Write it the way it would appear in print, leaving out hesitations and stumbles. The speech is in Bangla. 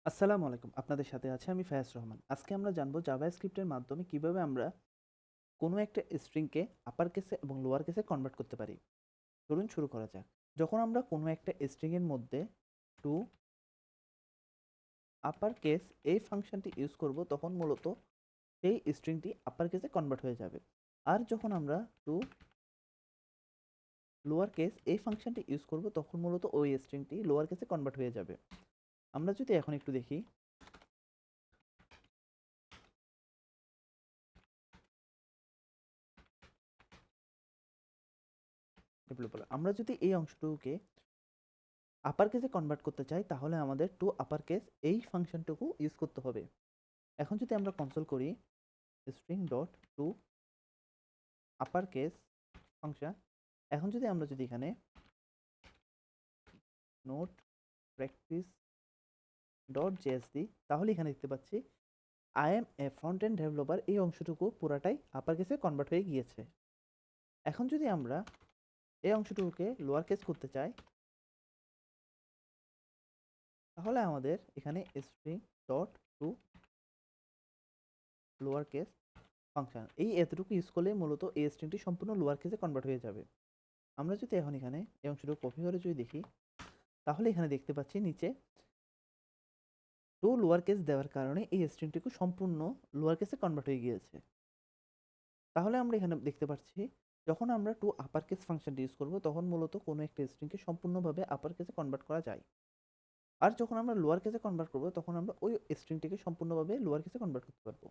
আসসালামু আলাইকুম। আপনাদের সাথে আছে আমি ফায়াজ রহমান। আজকে আমরা জানবো জাভাস্ক্রিপ্টের মাধ্যমে কিভাবে আমরা কোনো একটা স্ট্রিংকে আপার কেসে এবং লোয়ার কেসে কনভার্ট করতে পারি। চলুন শুরু করা যাক। যখন আমরা কোনো একটা স্ট্রিং এর মধ্যে টু আপার কেস এই ফাংশনটি ইউজ করব তখন মূলত সেই স্ট্রিংটি আপার কেসে কনভার্ট হয়ে যাবে। আর যখন আমরা টু লোয়ার কেস এই ফাংশনটি ইউজ করব তখন মূলত ওই স্ট্রিংটি লোয়ার কেসে কনভার্ট হয়ে যাবে। আমরা যদি এখন একটু দেখি ডেভেলপার, আমরা যদি এই অংশটুকুকে আপার কেসে কনভার্ট করতে চাই তাহলে আমাদের টু আপার কেস এই ফাংশনটুকু ইউজ করতে হবে। এখন যদি আমরা কনসোল করি string dot to upper case function, এখন যদি আমরা এখানে নোট প্র্যাকটিস ডট জেএস দিই তাহলে এখানে দেখতে পাচ্ছি I M A front end developer এই অংশটুকু পুরাটাই আপার কেসে কনভার্ট হয়ে গিয়েছে। এখন যদি আমরা এই অংশটুকুকে লোয়ার কেস করতে চাই তাহলে আমাদের এখানে string dot to lower case function এই এতটুকু ইউজ করলে মূলত এই স্ট্রিংটি সম্পূর্ণ লোয়ার কেসে কনভার্ট হয়ে যাবে। আমরা যদি এখন এখানে এই অংশটুকু কপি করে দেখি তাহলে এখানে দেখতে পাচ্ছি নিচে টু লোয়ার কেস দেওয়ার কারণে এই স্ট্রিংটুকু সম্পূর্ণ লোয়ার কেসে কনভার্ট হয়ে গিয়েছে। তাহলে আমরা এখানে দেখতে পাচ্ছি যখন আমরা টু আপার কেস ফাংশনটি ইউজ করব তখন মূলত কোনো একটা স্ট্রিংকে সম্পূর্ণভাবে আপার কেসে কনভার্ট করা যায়। আর যখন আমরা লোয়ার কেসে কনভার্ট করব তখন আমরা ওই স্ট্রিংটিকে সম্পূর্ণভাবে লোয়ার কেসে কনভার্ট করতে পারবো।